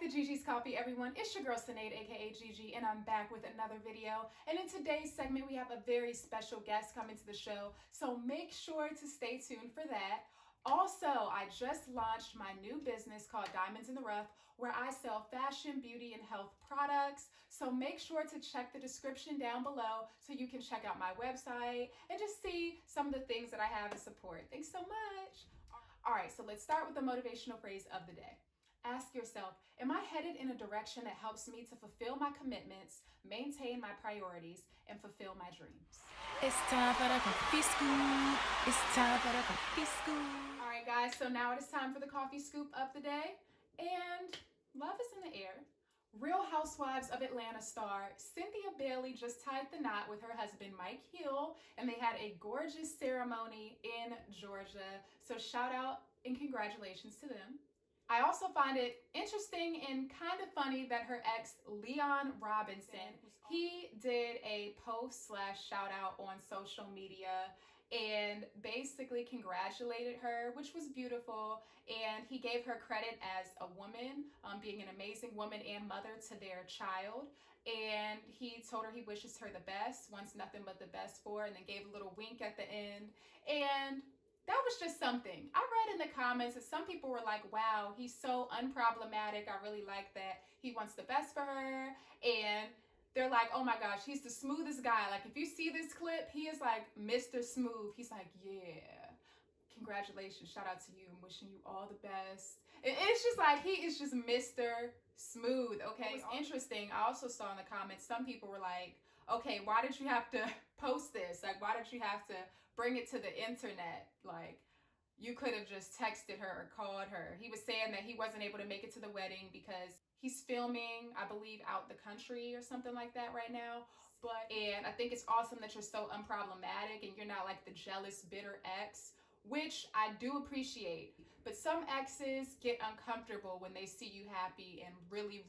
to Gigi's Coffee, everyone. It's your girl Sinead, aka Gigi, and I'm back with another video. And in today's segment, we have a very special guest coming to the show, so make sure to stay tuned for that. Also, I just launched my new business called Diamonds in the Rough, where I sell fashion, beauty, and health products. So make sure to check the description down below so you can check out my website and just see some of the things that I have to support. Thanks so much. All right, so let's start with the motivational phrase of the day. Ask yourself, am I headed in a direction that helps me to fulfill my commitments, maintain my priorities, and fulfill my dreams? It's time for the coffee scoop. It's time for the coffee scoop. All right, guys, so now it is time for the coffee scoop of the day. And love is in the air. Real Housewives of Atlanta star Cynthia Bailey just tied the knot with her husband Mike Hill, and they had a gorgeous ceremony in Georgia. So shout out and congratulations to them. I also find it interesting and kind of funny that her ex, Leon Robinson, he did a post / shout out on social media and basically congratulated her, which was beautiful. And he gave her credit as a woman, being an amazing woman and mother to their child. And he told her he wishes her the best, wants nothing but the best for her, and then gave a little wink at the end. And that was just something. I read in the comments that some people were like, wow, he's so unproblematic. I really like that he wants the best for her. And they're like, oh my gosh, he's the smoothest guy. Like, if you see this clip, he is like Mr. Smooth. He's like, yeah, congratulations. Shout out to you. I'm wishing you all the best. And it's just like, he is just Mr. Smooth, okay? It's interesting. I also saw in the comments, some people were like, okay, why did you have to post this? Like, why did you have to bring it to the internet? Like, you could have just texted her or called her. He was saying that he wasn't able to make it to the wedding because he's filming, I believe, out the country or something like that right now. And I think it's awesome that you're so unproblematic and you're not like the jealous, bitter ex, which I do appreciate. But some exes get uncomfortable when they see you happy and really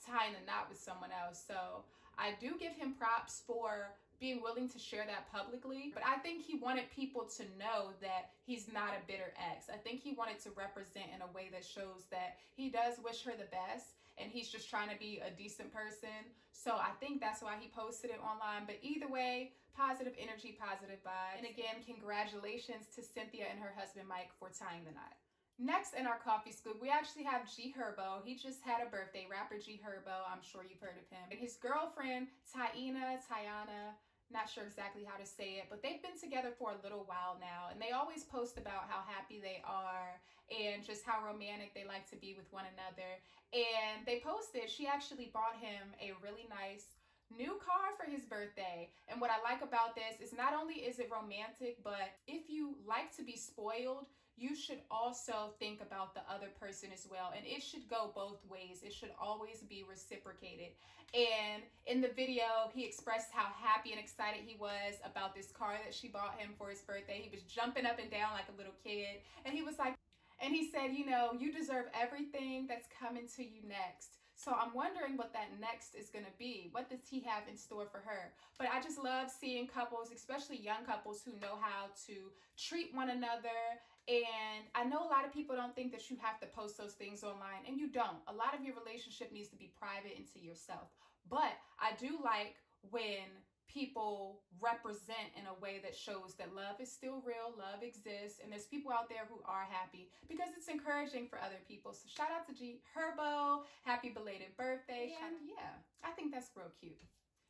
tying a knot with someone else. So I do give him props for being willing to share that publicly. But I think he wanted people to know that he's not a bitter ex. I think he wanted to represent in a way that shows that he does wish her the best and he's just trying to be a decent person. So I think that's why he posted it online. But either way, positive energy, positive vibes. And again, congratulations to Cynthia and her husband Mike for tying the knot. Next in our coffee scoop, we actually have G Herbo. He just had a birthday, rapper G Herbo. I'm sure you've heard of him. And his girlfriend, Tiana, not sure exactly how to say it, but they've been together for a little while now. And they always post about how happy they are and just how romantic they like to be with one another. And they posted, she actually bought him a really nice new car for his birthday. And what I like about this is not only is it romantic, but if you like to be spoiled, you should also think about the other person as well. And it should go both ways. It should always be reciprocated. And in the video, he expressed how happy and excited he was about this car that she bought him for his birthday. He was jumping up and down like a little kid. And he was like, and he said, you know, you deserve everything that's coming to you next. So I'm wondering what that next is going to be. What does he have in store for her? But I just love seeing couples, especially young couples, who know how to treat one another. And I know a lot of people don't think that you have to post those things online, and you don't. A lot of your relationship needs to be private and to yourself. But I do like when people represent in a way that shows that love is still real, love exists, and there's people out there who are happy because it's encouraging for other people. So shout out to G Herbo, happy belated birthday. And yeah, I think that's real cute.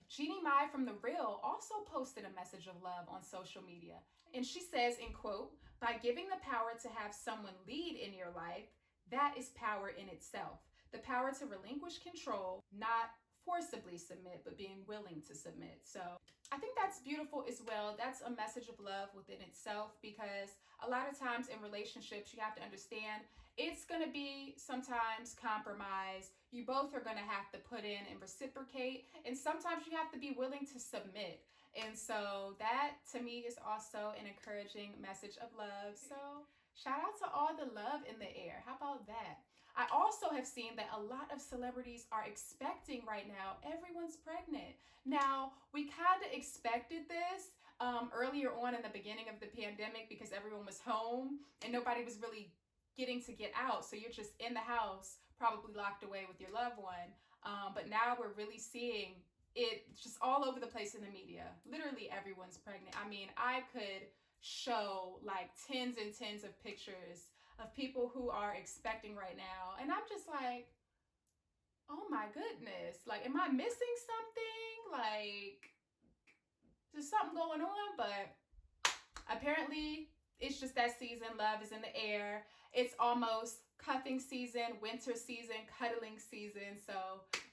Jeannie Mai from The Real also posted a message of love on social media. And she says, in quote, by giving the power to have someone lead in your life, that is power in itself. The power to relinquish control, not forcibly submit, but being willing to submit. So I think that's beautiful as well. That's a message of love within itself, because a lot of times in relationships, you have to understand it's going to be sometimes compromise. You both are going to have to put in and reciprocate. And sometimes you have to be willing to submit. And so that to me is also an encouraging message of love. So shout out to all the love in the air. How about that? I also have seen that a lot of celebrities are expecting right now. Everyone's pregnant. Now, we kind of expected this earlier on in the beginning of the pandemic because everyone was home and nobody was really getting to get out. So you're just in the house, probably locked away with your loved one. But now we're really seeing it just all over the place in the media. Literally everyone's pregnant. I mean, I could show like tens and tens of pictures of people who are expecting right now. And I'm just like, oh my goodness. Like, am I missing something? Like, there's something going on, but apparently it's just that season. Love is in the air. It's almost cuffing season, winter season, cuddling season. So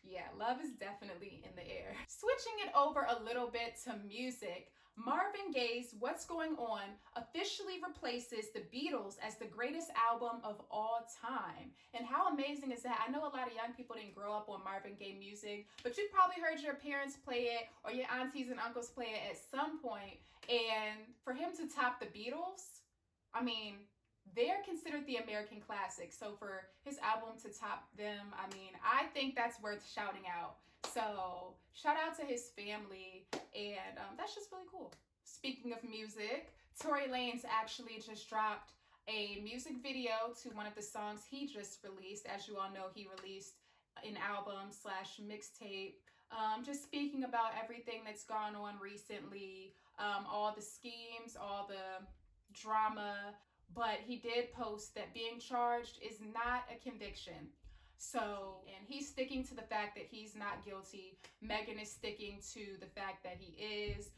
yeah, love is definitely in the air. Switching it over a little bit to music, Marvin Gaye's What's Going On officially replaces the Beatles as the greatest album of all time. And how amazing is that? I know a lot of young people didn't grow up on Marvin Gaye music, but you've probably heard your parents play it or your aunties and uncles play it at some point. And for him to top the Beatles, I mean, they're considered the American classic. So for his album to top them, I mean, I think that's worth shouting out. So shout out to his family, and that's just really cool. Speaking of music, Tory Lanez actually just dropped a music video to one of the songs he just released. As you all know, he released an album slash mixtape, just speaking about everything that's gone on recently, all the schemes, all the drama. But he did post that being charged is not a conviction. So, and he's sticking to the fact that he's not guilty. Megan is sticking to the fact that he is.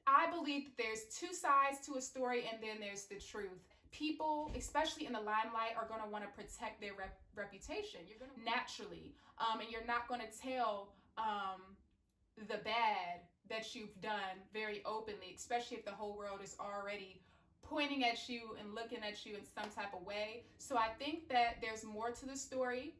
I believe that there's two sides to a story, and then there's the truth. People, especially in the limelight, are going to want to protect their reputation. You're going to naturally, and you're not going to tell the bad that you've done very openly, especially if the whole world is already pointing at you and looking at you in some type of way. So I think that there's more to the story.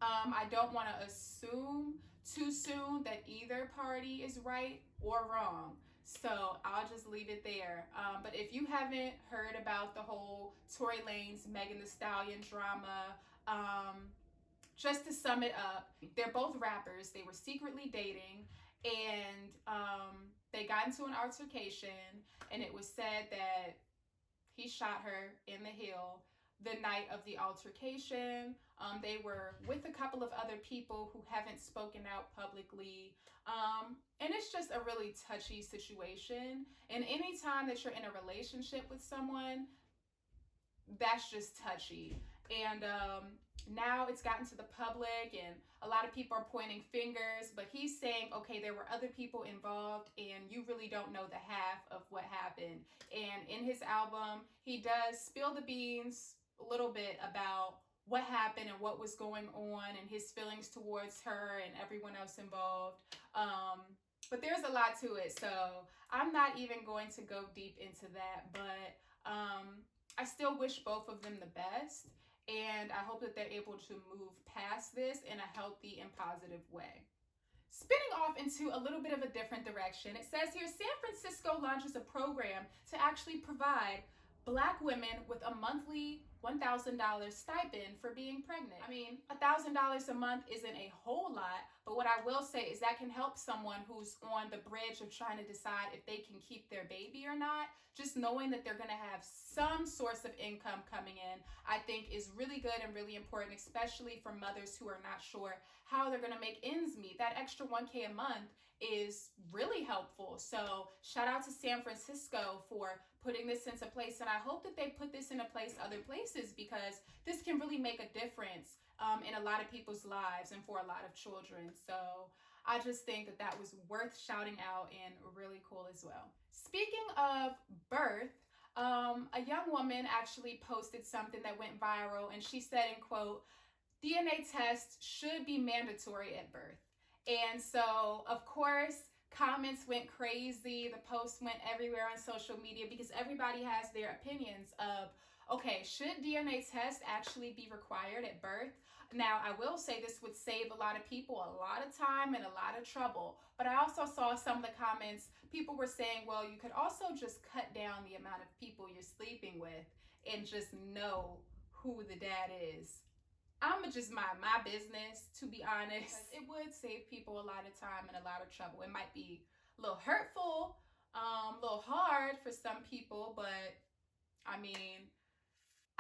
I don't want to assume too soon that either party is right or wrong. So I'll just leave it there. But if you haven't heard about the whole Tory Lanez, Megan Thee Stallion drama, just to sum it up, they're both rappers. They were secretly dating, and they got into an altercation, and it was said that he shot her in the heel the night of the altercation. They were with a couple of other people who haven't spoken out publicly. And it's just a really touchy situation. And anytime that you're in a relationship with someone, that's just touchy. And now it's gotten to the public, and a lot of people are pointing fingers, but he's saying, okay, there were other people involved, and you really don't know the half of what happened. And in his album, he does spill the beans a little bit about what happened and what was going on and his feelings towards her and everyone else involved. But there's a lot to it, so I'm not even going to go deep into that, but I still wish both of them the best, and I hope that they're able to move past this in a healthy and positive way. Spinning off into a little bit of a different direction, it says here, San Francisco launches a program to actually provide Black women with a monthly $1,000 stipend for being pregnant. I mean, $1,000 a month isn't a whole lot, but what I will say is that can help someone who's on the bridge of trying to decide if they can keep their baby or not. Just knowing that they're going to have some source of income coming in, I think is really good and really important, especially for mothers who are not sure how they're going to make ends meet. That extra $1K a month is really helpful. So shout out to San Francisco for putting this into place, and I hope that they put this into place other places, because this can really make a difference in a lot of people's lives and for a lot of children. So I just think that that was worth shouting out and really cool as well. Speaking of birth, a young woman actually posted something that went viral, and she said, in quote, DNA tests should be mandatory at birth. And so, of course, comments went crazy. The post went everywhere on social media because everybody has their opinions of, okay, should DNA tests actually be required at birth? Now, I will say this would save a lot of people a lot of time and a lot of trouble. But I also saw some of the comments, people were saying, well, you could also just cut down the amount of people you're sleeping with and just know who the dad is. I'ma just mind my business, to be honest. It would save people a lot of time and a lot of trouble. It might be a little hurtful, a little hard for some people, but I mean,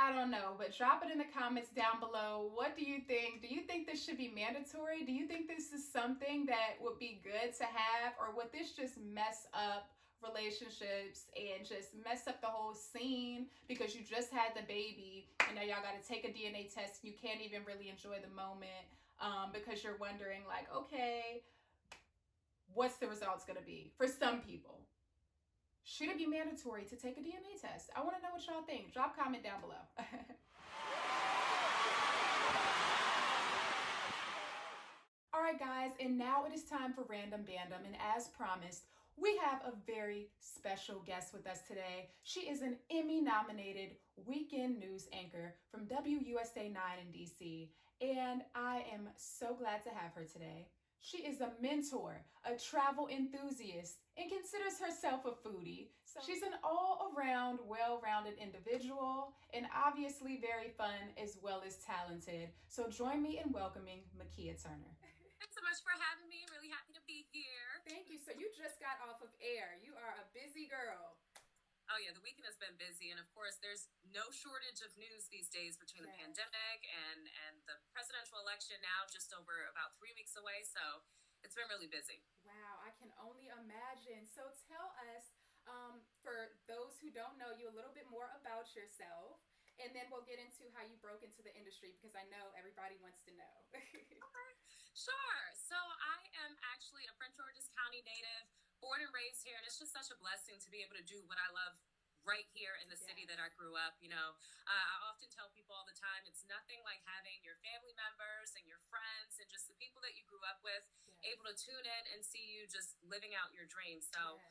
I don't know, but drop it in the comments down below. What do you think? Do you think this should be mandatory? Do you think this is something that would be good to have? Or would this just mess up relationships and just mess up the whole scene because you just had the baby and now y'all got to take a DNA test and you can't even really enjoy the moment because you're wondering, like, okay, what's the results going to be for some people? Should it be mandatory to take a DNA test? I want to know what y'all think. Drop a comment down below. All right, guys, and now it is time for Random Bandom. And as promised, we have a very special guest with us today. She is an Emmy-nominated weekend news anchor from WUSA 9 in DC, and I am so glad to have her today. She is a mentor, a travel enthusiast, and considers herself a foodie. So she's an all-around, well-rounded individual, and obviously very fun as well as talented. So join me in welcoming Mikea Turner. Thanks so much for having me. Really happy to be here. Thank you. So you just got off of air. You are a busy girl. Oh yeah, the weekend has been busy, and of course, there's no shortage of news these days between the pandemic and the presidential election now just over about 3 weeks away. So it's been really busy. Wow, I can only imagine. So tell us, for those who don't know you, a little bit more about yourself, and then we'll get into how you broke into the industry because I know everybody wants to know. Okay, sure. So I am actually a Prince George's County native, born and raised here, and it's just such a blessing to be able to do what I love right here in the city that I grew up. I often tell people all the time, it's nothing like having your family members and your friends and just the people that you grew up with able to tune in and see you just living out your dreams. So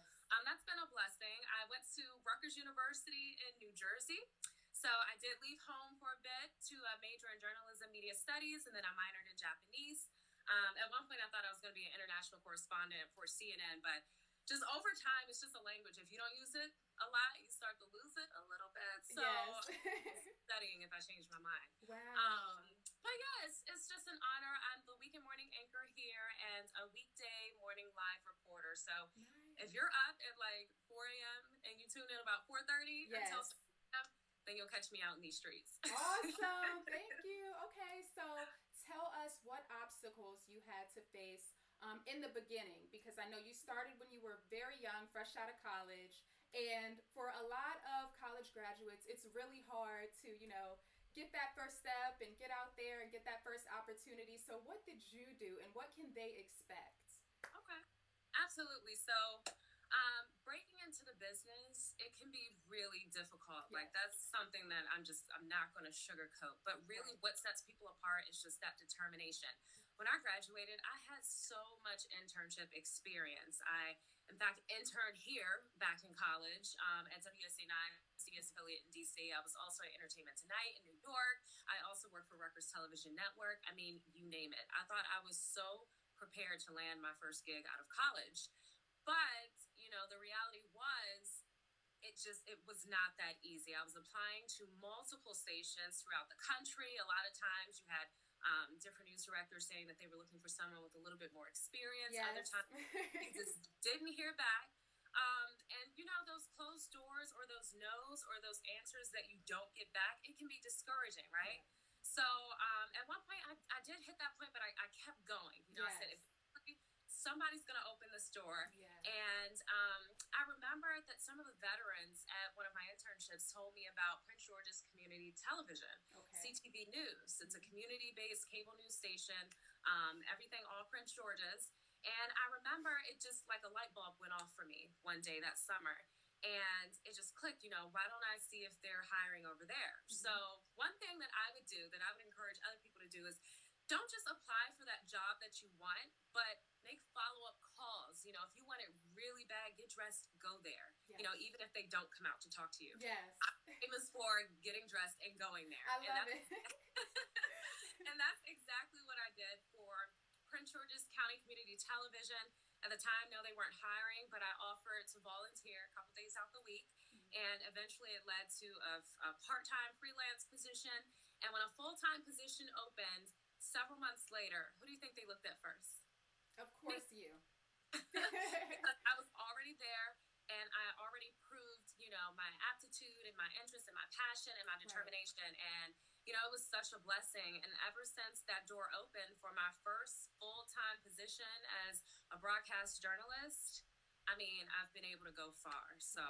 that's been a blessing. I went to Rutgers University in New Jersey. So I did leave home for a bit to major in journalism, media studies, and then I minored in Japanese. At one point, I thought I was going to be an international correspondent for CNN, but just over time, it's just a language. If you don't use it a lot, you start to lose it a little bit. So studying if I change my mind. Wow. But yeah, it's just an honor. I'm the weekend morning anchor here and a weekday morning live reporter. So if you're up at like 4 a.m. and you tune in about 4:30 until 6 a.m., then you'll catch me out in these streets. Awesome. Thank you. Okay, so tell us what obstacles you had to face in the beginning, because I know you started when you were very young, fresh out of college. And for a lot of college graduates, it's really hard to, get that first step and get out there and get that first opportunity. So what did you do and what can they expect? Okay, absolutely. So breaking into the business, it can be really difficult. Like that's something that I'm not going to sugarcoat, but really what sets people apart is just that determination. When I graduated, I had so much internship experience. I, in fact, interned here back in college at WSA 9, CBS affiliate in DC. I was also at Entertainment Tonight in New York. I also worked for Rutgers Television Network. I mean, you name it. I thought I was so prepared to land my first gig out of college. But, the reality was it was not that easy. I was applying to multiple stations throughout the country. A lot of times you had different news directors saying that they were looking for someone with a little bit more experience. Other times they just didn't hear back. And those closed doors or those no's or those answers that you don't get back, it can be discouraging, right? So at one point I did hit that point, but I kept going. I said, if somebody's going to open this door. And I remember that some of the veterans at one of my internships told me about Prince George's Community Television, CTV News. It's a community-based cable news station, everything all Prince George's. And I remember it just like a light bulb went off for me one day that summer. And it just clicked, why don't I see if they're hiring over there? So one thing that I would do, that I would encourage other people to do is don't just apply for that job that you want, but make follow-up calls. If you want it really bad, get dressed, go there. Even if they don't come out to talk to you. I'm famous for getting dressed and going there. I love it. And that's exactly what I did for Prince George's County Community Television. At the time, no, they weren't hiring, but I offered to volunteer a couple days out the week. And eventually it led to a part-time freelance position. And when a full-time position opened several months later, who do you think they looked at first? Of course, you. Because I was already there and I already proved, my aptitude and my interest and my passion and my determination. And, it was such a blessing. And ever since that door opened for my first full-time position as a broadcast journalist, I mean, I've been able to go far. So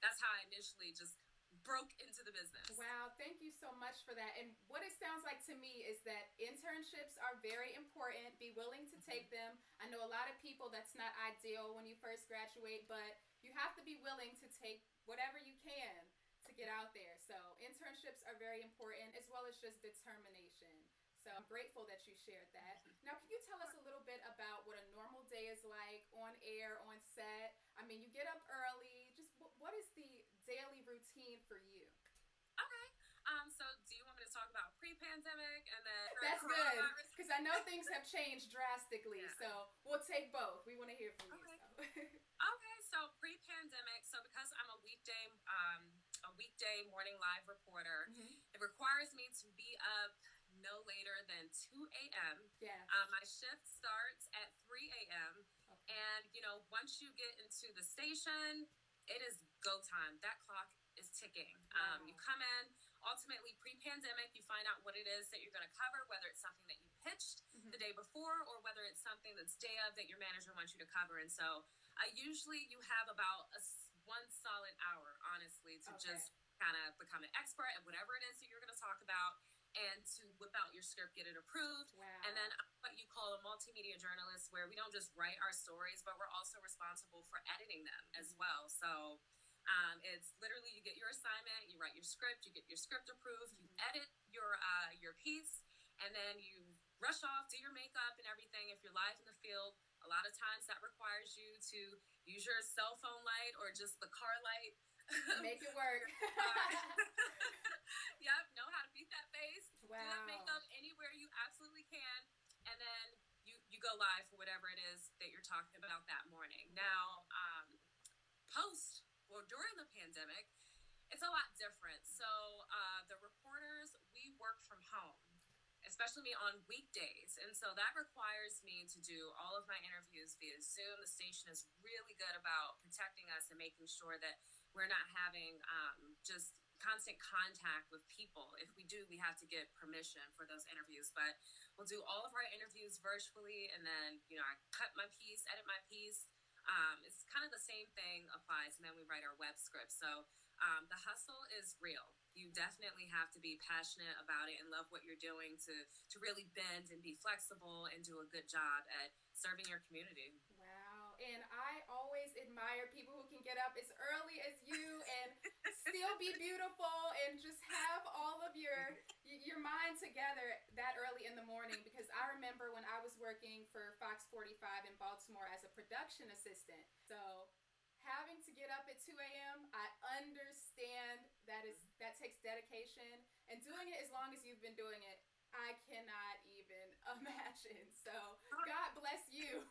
that's how I initially just broke into the business. Wow, thank you so much for that. And what it sounds like to me is that internships are very important. Be willing to take them. I know a lot of people, that's not ideal when you first graduate, but you have to be willing to take whatever you can to get out there. So internships are very important, as well as just determination. So I'm grateful that you shared that. Now, can you tell us a little bit about what a normal day is like on air, on set? I mean, you get up early. Just what is the daily routine for you? Okay. So do you want me to talk about pre-pandemic and then That's good, because I know things have changed drastically. Yeah. So we'll take both. We want to hear from you. So. Okay. So pre-pandemic. So because I'm a weekday morning live reporter, it requires me to be up no later than 2 a.m. Yeah. My shift starts at 3 a.m. Okay. And, once you get into the station, it is go time. That clock is ticking. Wow. You come in, ultimately pre-pandemic, you find out what it is that you're going to cover, whether it's something that you pitched the day before or whether it's something that's day of that your manager wants you to cover. And so usually you have about one solid hour, honestly, to just kind of become an expert at whatever it is that you're going to talk about and to whip out your script, get it approved. Wow. And then what you call a multimedia journalist, where we don't just write our stories, but we're also responsible for editing them as well. So it's literally, you get your assignment, you write your script, you get your script approved, you edit your piece, and then you rush off, do your makeup and everything. If you're live in the field, a lot of times that requires you to use your cell phone light or just the car light. Make it work. Yep, know how to beat that face. Wow. Do that makeup anywhere you absolutely can. And then you go live for whatever it is that you're talking about that morning. Now, during the pandemic, it's a lot different. So the reporters, we work from home, especially me on weekdays. And so that requires me to do all of my interviews via Zoom. The station is really good about protecting us and making sure that we're not having just constant contact with people. If we do, we have to get permission for those interviews. But we'll do all of our interviews virtually, and then, I cut my piece, edit my piece. It's kind of the same thing applies, and then we write our web script. So the hustle is real. You definitely have to be passionate about it and love what you're doing to really bend and be flexible and do a good job at serving your community. Wow. And I always admire people who can get up as early as you and still be beautiful and just have all of your mind together that early in the morning, because I remember when I was working for Fox 45 in Baltimore as a production assistant. So having to get up at 2 a.m., I understand that takes dedication, and doing it as long as you've been doing it, I cannot even imagine. So God bless you.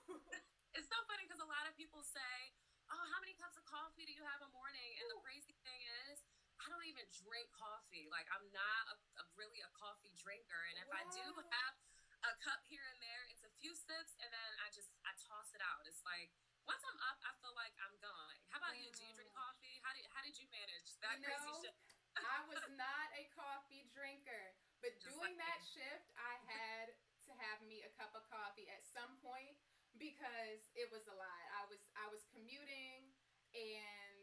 It's so funny because a lot of people say, "Oh, how many cups of coffee do you have a morning?" And the crazy thing is, I don't even drink coffee. Like, I'm not really a coffee drinker. And if I do have a cup here and there, it's a few sips, and then I toss it out. It's like, once I'm up, I feel like I'm going. How about you? Do you drink coffee? How did you manage that crazy shit? I was not a coffee drinker, but just doing that shift, I had to have me a cup of coffee at some point because it was a lot. I was commuting, and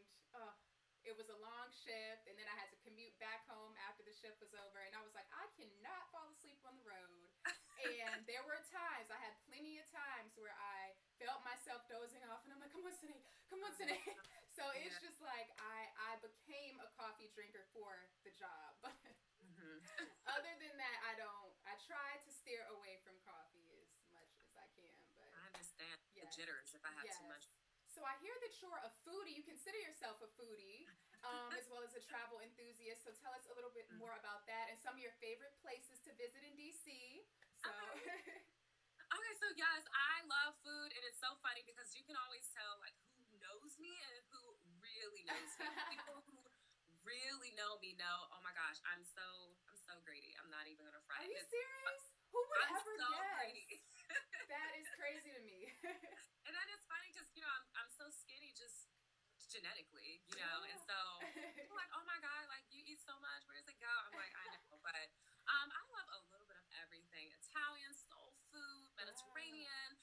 it was a long shift, and then I had to commute back home after the shift was over, and I was like, I cannot fall asleep on the road. And there were times, I had plenty of times where I felt myself dozing off, and I'm like, come on, Sinead. So it's just like I became a coffee drinker for the job. Other than that, I try to steer away from coffee as much as I can. But I understand the jitters if I have too much. So I hear that you're a foodie. You consider yourself a foodie, as well as a travel enthusiast. So tell us a little bit more about that and some of your favorite places to visit in DC. So. Okay, so yes, I love food, and it's so funny because you can always tell like who knows me and who really knows me. People who really know me know, oh my gosh, I'm so greedy. I'm not even gonna front. Are you serious? Who would ever guess? Greedy. That is crazy to me. And then it's funny because I'm so skinny, just genetically, you know, and so I'm like, oh my God, like you eat so much, where does it go? I'm like, I know, but I love a little bit of everything: Italian, soul food, Mediterranean.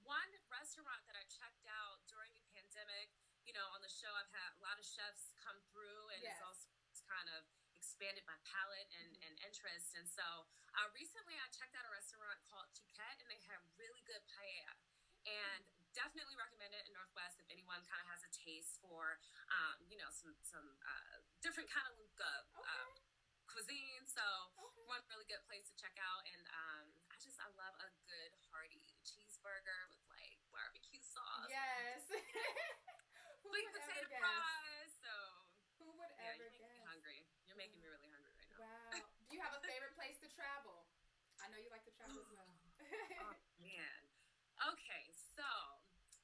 One restaurant that I checked out during the pandemic, you know, on the show, I've had a lot of chefs come through, and it's also kind of expanded my palate and interest. And so recently I checked out a restaurant called Chiquette, and they have really good paella. And definitely recommend it in Northwest if anyone kind of has a taste for, you know, some different kind of cuisine. So one really good place to check out. And I love a good hearty cheeseburger with like barbecue sauce. Yes. Sweet potato fries. So who would yeah, ever you're making guess? me hungry. You're making me really hungry right now. Wow. Do you have a favorite place to travel? I know you like to travel as well. Oh man. Okay, so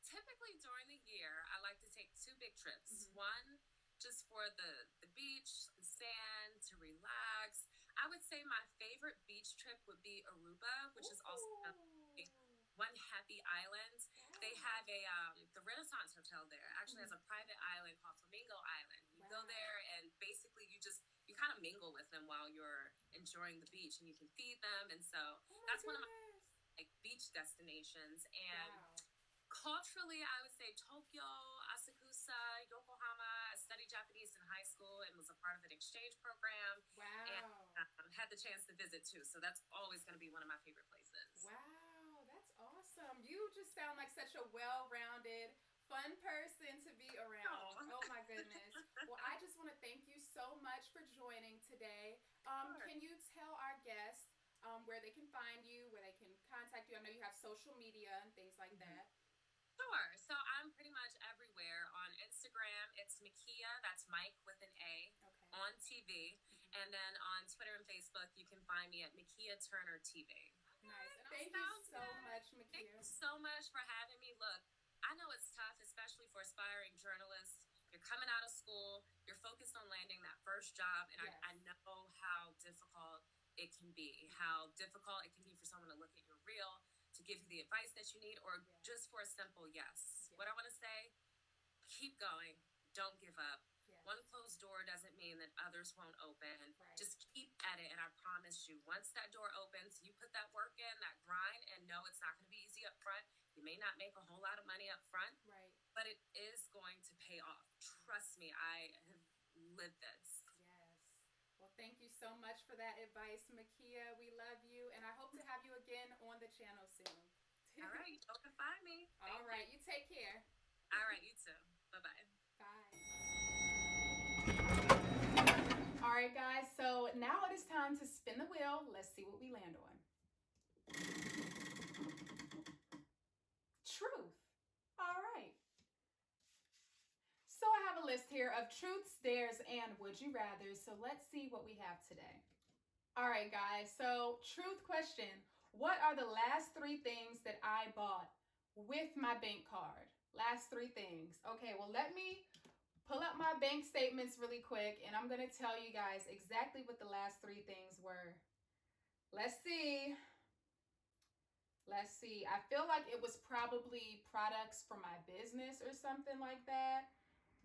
typically during the year, I like to take 2 big trips. One, just for the beach, the sand, to relax. I would say my favorite beach trip would be Aruba, which is also one happy island. They have the Renaissance Hotel there actually has a private island called Flamingo Island. You go there and basically you kind of mingle with them while you're enjoying the beach, and you can feed them. And so that's one of my like beach destinations. And culturally, I would say Tokyo, Asakusa, Yokohama. I studied Japanese in high school and was a part of an exchange program. And had the chance to visit too. So that's always going to be one of my favorite places. Wow, that's awesome. You just sound like such a well-rounded, fun person to be around. Oh my goodness. Well, I just want to thank you so much for joining today. Can you tell our guests where they can find you, where they can contact you? I know you have social media and things like that. Sure. So I'm pretty much everywhere. On Instagram, it's Mikea, that's Mike with an A, on TV. And then on Twitter and Facebook, you can find me at Mikea Turner TV. Nice. Thank you so much, Mikea. Thank you so much for having me. Look, I know it's tough, especially for aspiring journalists. You're coming out of school, you're focused on landing that first job, and I know how difficult it can be, how difficult it can be for someone to look at your reel, to give you the advice that you need, or just for a simple yes. What I want to say, keep going. Don't give up. One closed door doesn't mean that others won't open. Just keep at it, and I promise you, once that door opens, you put that work in, that grind, and know it's not going to be easy up front. You may not make a whole lot of money up front, but it is going to pay off. Trust me, I have lived this. Well, thank you so much for that advice, Mikea. We love you, and I hope to have you again on the channel soon. All right, you can find me. All right, you take care. All right, you too. Bye-bye. Bye. All right, guys, so now it is time to spin the wheel. Let's see what we land on. Truth. All right. So I have a list here of truths, dares, and would you rather. So let's see what we have today. All right, guys. So truth question. What are the last 3 things that I bought with my bank card? Last 3 things. Okay, well, let me pull up my bank statements really quick, and I'm going to tell you guys exactly what the last 3 things were. Let's see. Let's see. I feel like it was probably products for my business or something like that.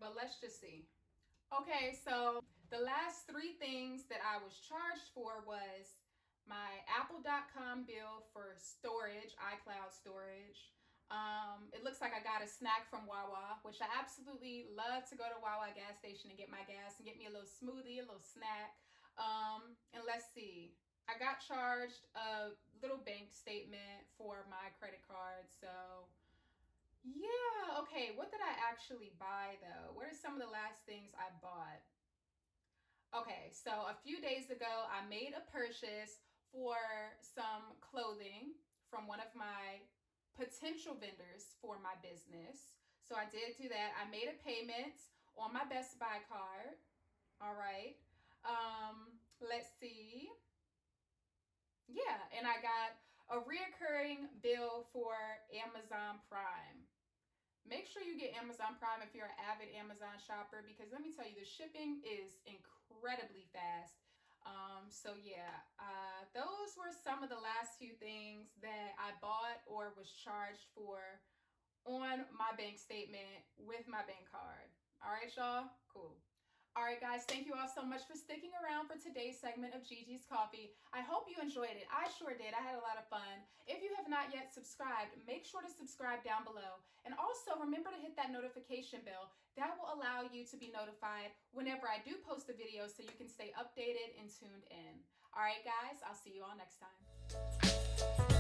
But let's just see. Okay, so the last 3 things that I was charged for was my Apple.com bill for storage, iCloud storage. It looks like I got a snack from Wawa, which I absolutely love to go to Wawa gas station and get my gas and get me a little smoothie, a little snack. And let's see. I got charged a little bank statement for my credit card, so yeah, okay, what did I actually buy though? What are some of the last things I bought? Okay, so a few days ago, I made a purchase for some clothing from one of my potential vendors for my business. So I did do that. I made a payment on my Best Buy card. All right. Let's see. Yeah, and I got a reoccurring bill for Amazon Prime. Make sure you get Amazon Prime if you're an avid Amazon shopper, because let me tell you, the shipping is incredibly fast. So yeah, those were some of the last few things that I bought or was charged for on my bank statement with my bank card. All right, y'all? Cool. All right, guys, thank you all so much for sticking around for today's segment of Gigi's Coffee. I hope you enjoyed it. I sure did. I had a lot of fun. If you have not yet subscribed, make sure to subscribe down below. And also remember to hit that notification bell. That will allow you to be notified whenever I do post a video so you can stay updated and tuned in. All right, guys, I'll see you all next time.